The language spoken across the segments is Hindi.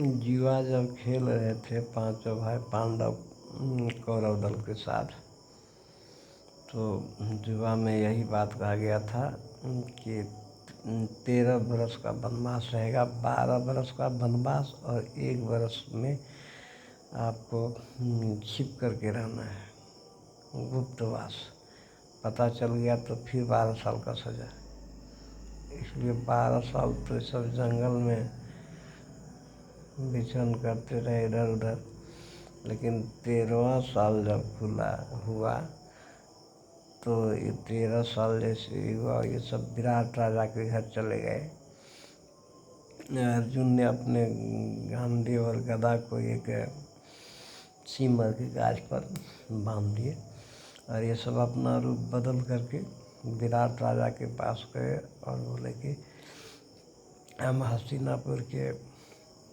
जुआ जब खेल रहे थे पांचों भाई पांडव कौरव दल के साथ, तो जुआ में यही बात कहा गया था कि 13 बरस का वनवास रहेगा, 12 बरस का वनवास और 1 बरस में आपको छिप करके रहना है, गुप्तवास। पता चल गया तो फिर 12 साल का सजा। इसलिए 12 साल तो सब जंगल में विचरण करते रहे इधर उधर। लेकिन 13वां साल जब खुला हुआ तो ये 13 साल जैसे ही हुआ, ये सब विराट राजा के घर चले गए। अर्जुन ने अपने गांधी और गदा को एक सीमर के गाछ पर बांध दिए और ये सब अपना रूप बदल करके विराट राजा के पास गए और बोले कि हम हस्तिनापुर के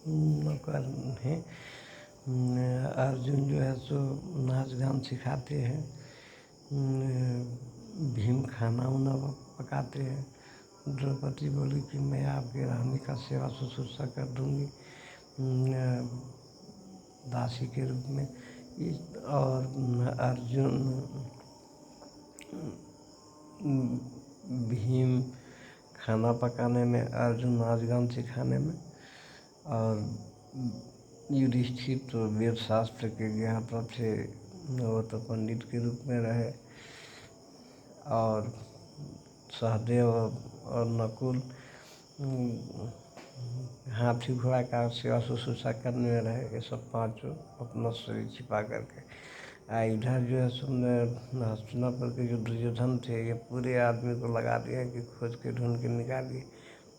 नौकर हैं, अर्जुन जो है सो नाच गान सिखाते हैं, भीम खाना उना पकाते हैं। द्रौपदी बोली कि मैं आपके रानी का सेवा शुश्रूषा कर दूंगी दासी के रूप में। और अर्जुन भीम खाना पकाने में, अर्जुन नाच गान सिखाने में, और युधिष्ठिर तो वेद शास्त्र के ज्ञाता थे, वो तो पंडित के रूप में रहे। और सहदेव और नकुल हाथी घोड़ा का सेवा शुश्रूषा करने में रहे। ये सब पांचों अपना शरीर छिपा करके। इधर जो है सुनने हस्तिनापुर के जो दुर्योधन थे, ये पूरे आदमी को लगा दिया कि खोज के ढूंढ के निकालिए।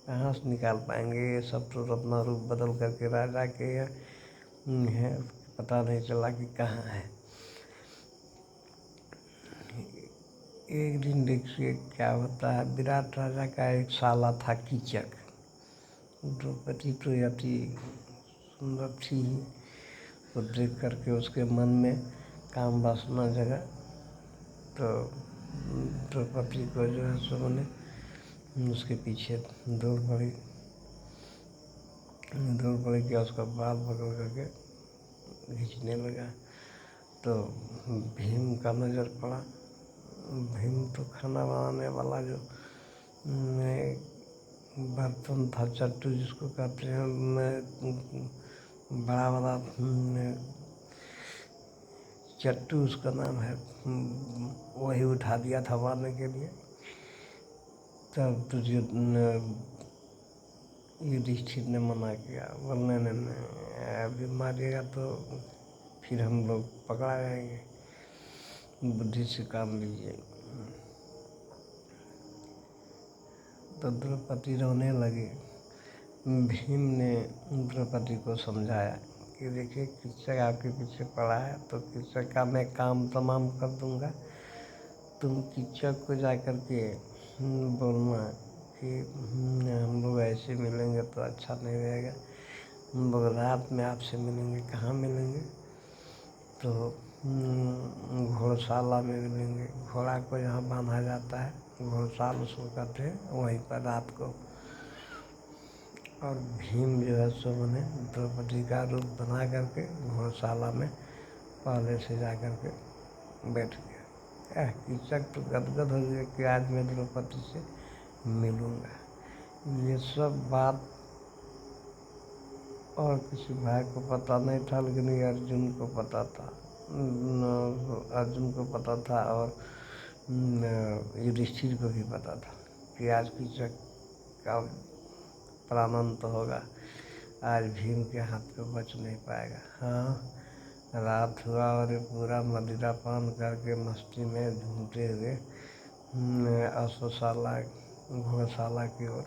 कहाँ से निकाल पाएंगे, ये सब तो अपना रूप बदल करके राजा के है, पता नहीं चला कि कहाँ है। एक दिन देखिए क्या होता है, विराट राजा का एक साला था कीचक। द्रौपदी तो अति सुंदर थी, तो देख करके उसके मन में काम वासना जगा। तो द्रौपदी को जो है सो उसके पीछे दौड़ पड़ी कि उसका बाल पकड़ करके खींचने लगा। तो भीम का नज़र पड़ा। भीम तो खाना बनाने वाला जो बर्तन था, चट्टू जिसको कहते हैं, बड़ा बड़ा चट्टू उसका नाम है, वही उठा दिया था मारने के लिए। तब तुझे युधिष्ठिर ने मना किया, बोलने नहीं, अभी मारिएगा तो फिर हम लोग पकड़ा जाएंगे, बुद्धि से काम लीजिए। तो द्रौपदी रोने लगी। भीम ने द्रौपदी को समझाया कि देखिए किच्चक आपके पीछे पड़ा है, तो किच्चक का मैं काम तमाम कर दूंगा। तुम किच्चक को जा कर के बोलना कि हम लोग ऐसे मिलेंगे तो अच्छा नहीं रहेगा, हम लोग रात में आपसे मिलेंगे। कहाँ मिलेंगे? तो घोड़शाला में मिलेंगे। घोड़ा को यहाँ बांधा जाता है, घोड़शाला उसको कहते हैं, वहीं पर रात को। और भीम जो है सो द्रौपदी का रूप बना करके घोड़शाला में पहले से जा करके बैठ गया। कीचक तो गदगद हो गया कि आज मैं द्रौपदी से मिलूँगा। ये सब बात और किसी भाई को पता नहीं था, लेकिन ये अर्जुन को पता था। अर्जुन को पता था और युधिष्ठिर को भी पता था कि आज कीचक का प्राणांत होगा, आज भीम के हाथ पे बच नहीं पाएगा। हाँ, रात हुआ और पूरा मदिरा पान करके मस्ती में झूमते हुए अश्वशाला घोड़शाला की ओर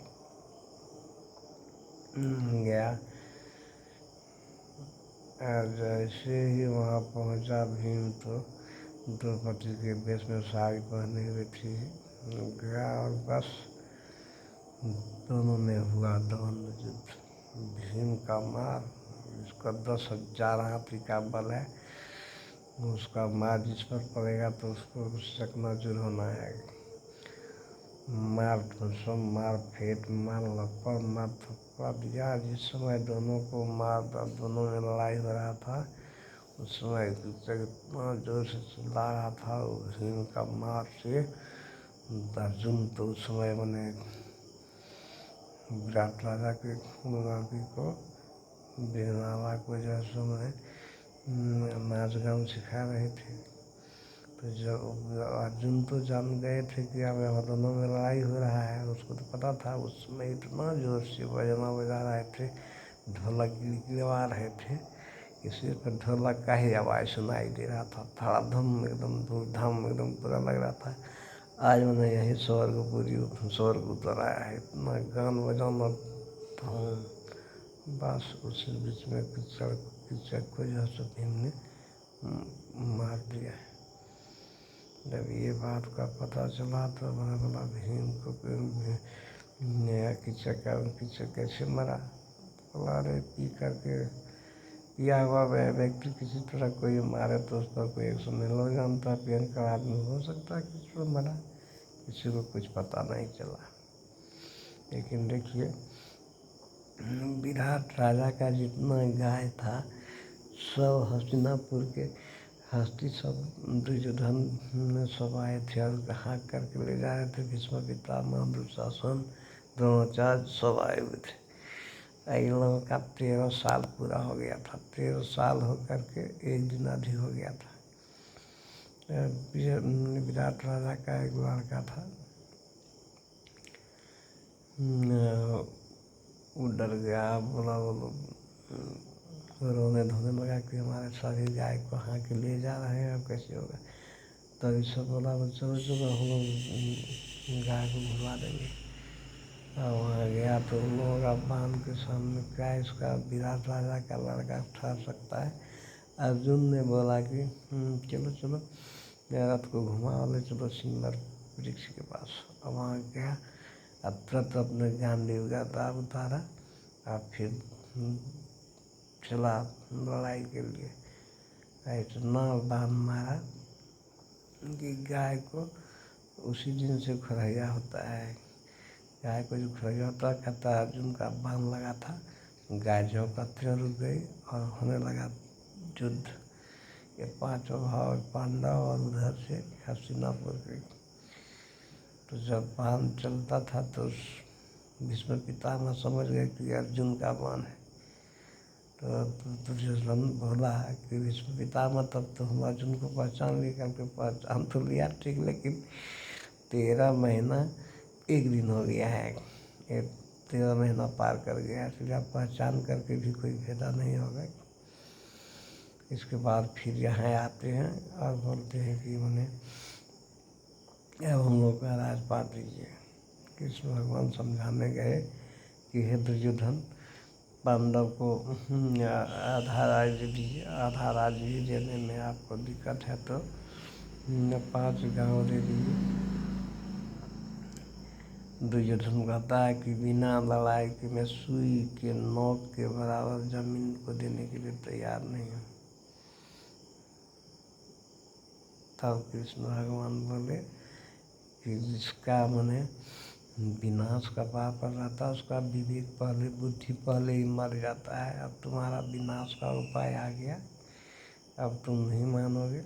गया। जैसे ही वहाँ पहुँचा भीम, तो द्रौपदी के वेश में साड़ी पहने हुए थी, गया और बस दोनों में हुआ द्वंद्व युद्ध। भीम का मार, इसका 10,000 हाथी का बल है, उसका मार जिस पर पड़ेगा तो उसको चकनाचूर होना है। मार सब मार फेंट मार लपड़ मार थप्पड़ दिया। जिस समय दोनों को मार दोनों में लड़ाई हो रहा था, उस समय इतना जोर से चिल्ला रहा था भीम का मार से। अर्जुन तो उस समय मैंने विराट राजा के लड़की को बीरनाला को जो समय नाच गान सिखा रहे थे, तो जब अर्जुन तो जान गए थे कि अब यहाँ दोनों में लड़ाई हो रहा है, उसको तो पता था। उस समय इतना जोर से बजना बजा रहे थे, ढोलक गिड़गिड़ा रहे थे, इसी पर ढोलक का ही आवाज़ सुनाई दे रहा था। धड़ाधम एकदम धूमधाम एकदम पूरा लग रहा था आज मैंने यही स्वर्ग उतर आया है। इतना गान बजाना धूम, बस उसी बीच में कीचड़ को जो है भीम ने मार दिया है। जब ये बात का पता चला तो मैंने बोला भीम को कीचड़ कैसे मरा। बोला अरे पी करके पिया हुआ व्यक्ति किसी तरह कोई मारे तो उस पर कोई एक्शन नहीं लो जानता। भयंकर आदमी हो सकता है किसी को मरा, किसी को कुछ पता नहीं चला। लेकिन देखिए विराट राजा का जितना गाय था सब हस्तिनापुर के हस्ती सब दुर्योधन सब आए थे और हाँक करके ले जा रहे थे। भीष्म पितामह दुशासन द्रोणाचार्य सब आए हुए थे। इन लोगों का 13 साल पूरा हो गया था। 13 साल हो करके एक दिन अधिक हो गया था। विराट राजा का एक लड़का था, वो डर गया, बोला रोने धोने लगा कि हमारे सभी गाय को हाँ के ले जा रहे हैं, अब कैसे होगा। तभी सब बोला चलो चलो हम लोग गाय को घुमा देंगे। और वहाँ गया तो उन लोगों का बांध के सामने क्या इसका विराट राजा का लड़का ठहर सकता है। अर्जुन ने बोला कि चलो चलो रथ को घुमा ले चलो सिंदर वृक्ष के पास। और वहाँ गया और तुरंत अपने गांडीव का दाव उतारा और फिर चला लड़ाई के लिए। इतना बाण मारा कि गाय को उसी दिन से खरैया होता है। गाय को जो खरैया होता है कहता है अर्जुन का बाण लगा था, गाय झोंकते रुक गई और होने लगा युद्ध। ये पांचों भाव पांडव और उधर से हस्तिनापुर के। तो जब बाण चलता था तो भीष्म पितामह समझ गए कि अर्जुन का बाण है। तो दुर्योधन बोला कि भीष्म पितामह तब तो हम अर्जुन को पहचान लिए। करके पहचान तो लिया ठीक, लेकिन 13 महीना एक दिन हो गया है। ये 13 महीना पार कर गया, इसलिए आप पहचान करके भी कोई फायदा नहीं होगा। इसके बाद फिर यहाँ आते हैं और बोलते हैं कि उन्हें अब हम लोग का राजपाट दीजिए। कृष्ण भगवान समझाने गए कि हे दुर्योधन, पांडव को आधा राज्य दीजिए, आधा राज्य ही देने में आपको दिक्कत है तो 5 गांव दे दीजिए। दुर्योधन कहता है कि बिना लड़ाई के मैं सुई के नोक के बराबर जमीन को देने के लिए तैयार नहीं हूँ। तब कृष्ण भगवान बोले कि जिसका मने विनाश का पाप रहता है उसका विवेक पहले, बुद्धि पहले ही मर जाता है। अब तुम्हारा विनाश का उपाय आ गया, अब तुम नहीं मानोगे।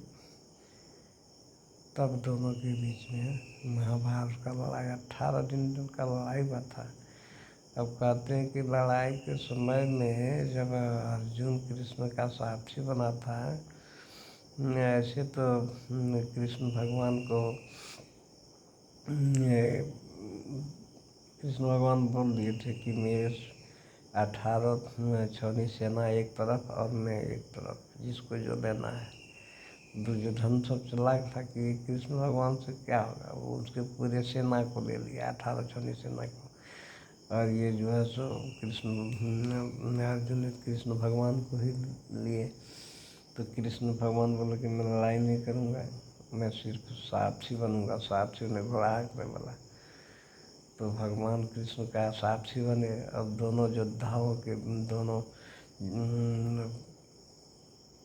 तब दोनों के बीच में महाभारत का लड़ाई 18 दिन का लड़ाई हुआ था। अब कहते हैं कि लड़ाई के समय में जब अर्जुन कृष्ण का सारथी बना था, ऐसे तो कृष्ण भगवान को कृष्ण भगवान बोल दिए थे कि मेरे 18 छौनी सेना एक तरफ और मैं एक तरफ, जिसको जो लेना है। दुर्योधन सब चालाक था कि कृष्ण भगवान से क्या होगा, वो उसके पूरे सेना को ले लिया, 18 छौनी सेना को। और ये जो है सो अर्जुन ने कृष्ण भगवान को ही लिए। तो कृष्ण भगवान बोले कि मैं लड़ाई नहीं करूँगा, मैं सिर्फ सारथी बनूंगा। सारथी ने घोड़ा हाँकने वाला। तो भगवान कृष्ण का सारथी बने। अब दोनों योद्धाओं के, दोनों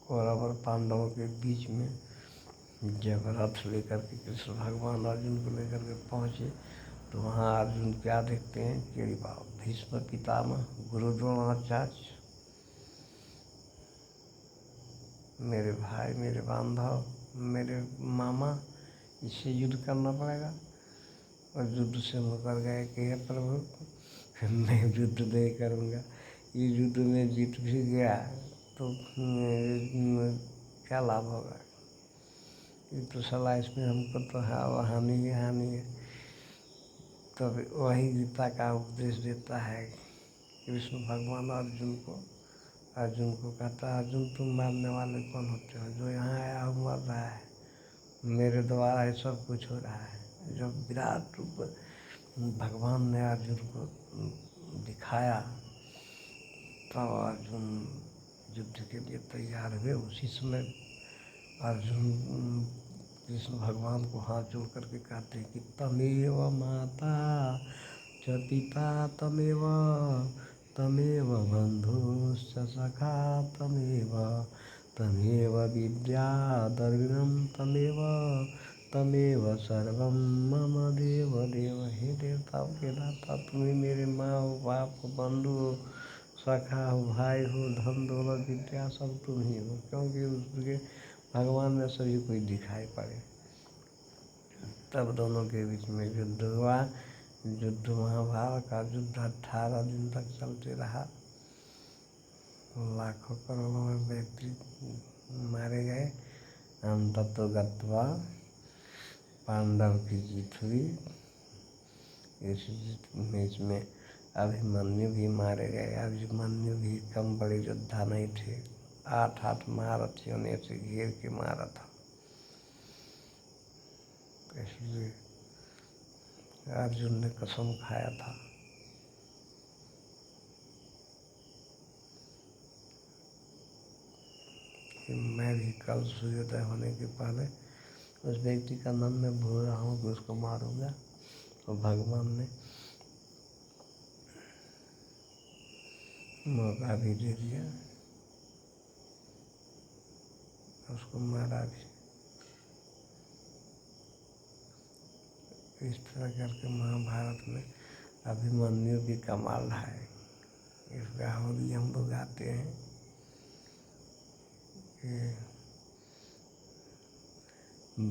कौरव और पांडवों के बीच में जब रथ लेकर के कृष्ण भगवान अर्जुन को लेकर के पहुँचे तो वहाँ अर्जुन क्या देखते हैं कि अरे बाप, भीष्म पितामह, गुरु द्रोणाचार्य, मेरे भाई, मेरे बांधव, मेरे मामा, इससे युद्ध करना पड़ेगा। और युद्ध से मुकर गए कि हे प्रभु, मैं युद्ध नहीं करूँगा। ये युद्ध में जीत भी गया तो क्या लाभ होगा? ये तो साला इसमें हमको तो हानि ही हानि है। तो वही गीता का उपदेश देता है कृष्ण भगवान अर्जुन को कहता है, अर्जुन तुम मारने वाले कौन होते हो? जो यहाँ आया हूँ मर रहा है, मेरे द्वारा ही सब कुछ हो रहा है। जब विराट रूप भगवान ने अर्जुन को दिखाया तब अर्जुन युद्ध के लिए तैयार हुए। उसी समय अर्जुन कृष्ण भगवान को हाथ जोड़ करके कहते हैं कि तमेव माता च पिता तमेव बंधुश्च सखा तमेव विद्या द्रविणं तमेव सर्वं मम देव देव। हे देवताओं के दाता, तुम्हें मेरे माँ हो, बाप हो, बंधु हो, सखा हो, भाई हो, धन दौलत विद्या सब तुम ही हो, क्योंकि उसके भगवान में सभी कोई दिखाई पड़े। तब दोनों के बीच में युद्ध हुआ। युद्ध महाभारत का युद्ध 18 दिन तक चलते रहा। लाखों करोड़ों में व्यक्ति मारे गए। अंततोगत्वा पांडव की जीत हुई। इस जीत में इसमें अभिमन्यु भी मारे गए। अभिमन्यु भी कम बड़े योद्धा नहीं थे। 8 महारथियों ने उसे घेर के मारा था। इसलिए अर्जुन ने कसम खाया था कि मैं भी कल सूर्योदय होने के पहले उस व्यक्ति का नाम मैं भूल रहा हूँ कि उसको मारूंगा। और भगवान ने मौका भी दे दिया, उसको मारा भी। इस तरह करके महाभारत में अभिमन्यु भी कमाल है। इसका होली हम लोग गाते हैं कि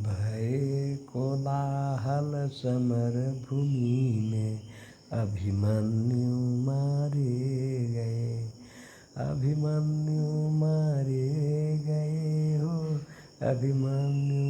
भय कोलाहल समर भूमि में अभिमन्यु मारे गए, अभिमन्यु मारे गए हो, अभिमन्यु